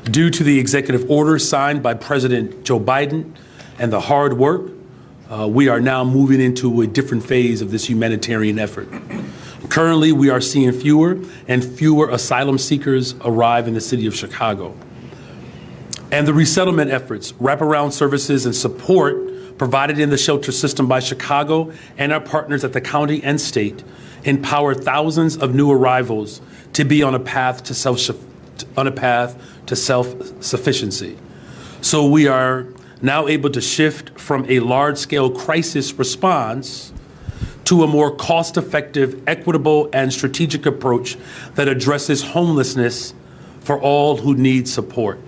Due to the executive order signed by President Joe Biden and the hard work, we are now moving into a different phase of this humanitarian effort. Currently, we are seeing fewer and fewer asylum seekers arrive in the city of Chicago. And the resettlement efforts, wraparound services, and support provided in the shelter system by Chicago and our partners at the county and state empower thousands of new arrivals to be on a path to self-sufficiency. So we are now able to shift from a large-scale crisis response to a more cost-effective, equitable, and strategic approach that addresses homelessness for all who need support.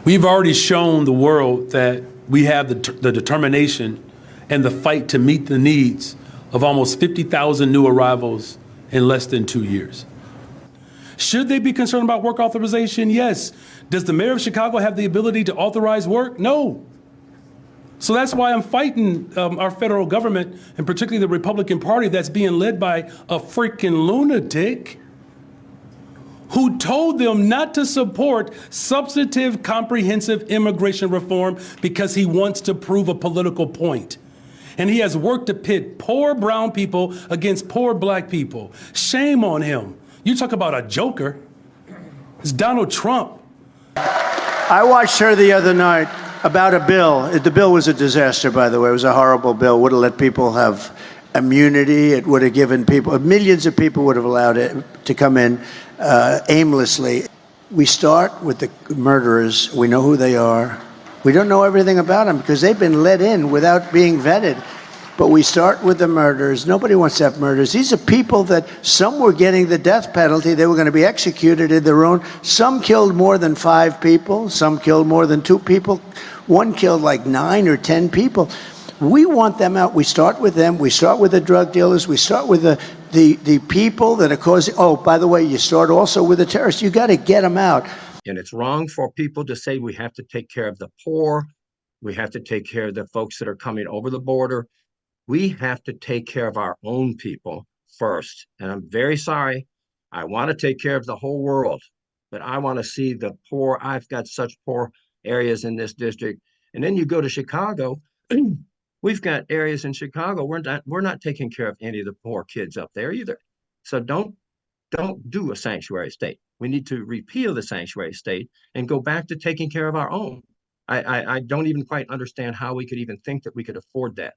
We've already shown the world that we have the determination and the fight to meet the needs of almost 50,000 new arrivals in less than 2 years. Should they be concerned about work authorization? Yes. Does the mayor of Chicago have the ability to authorize work? No. So that's why I'm fighting our federal government, and particularly the Republican Party that's being led by a freaking lunatic who told them not to support substantive, comprehensive immigration reform because he wants to prove a political point. And he has worked to pit poor brown people against poor black people. Shame on him. You talk about a joker. It's Donald Trump. I watched her the other night about a bill. The bill was a disaster, by the way. It was a horrible bill. Would have let people have immunity. It would have given people, millions of people would have allowed it to come in aimlessly. We start with the murderers. We know who they are. We don't know everything about them because they've been let in without being vetted. But we start with the murderers. Nobody wants to have murders. These are people that some were getting the death penalty. They were going to be executed in their own. Some killed more than 5 people. Some killed more than 2 people. One killed like 9 or 10 people. We want them out. We start with them. We start with the drug dealers. We start with the people that are causing. Oh, by the way, you start also with the terrorists. You got to get them out. And it's wrong for people to say we have to take care of the poor. We have to take care of the folks that are coming over the border. We have to take care of our own people first. And I'm very sorry. I want to take care of the whole world, but I want to see the poor. I've got such poor areas in this district. And then you go to Chicago. We've got areas in Chicago. We're not taking care of any of the poor kids up there either. So don't do a sanctuary state. We need to repeal the sanctuary state and go back to taking care of our own. I don't even quite understand how we could even think that we could afford that.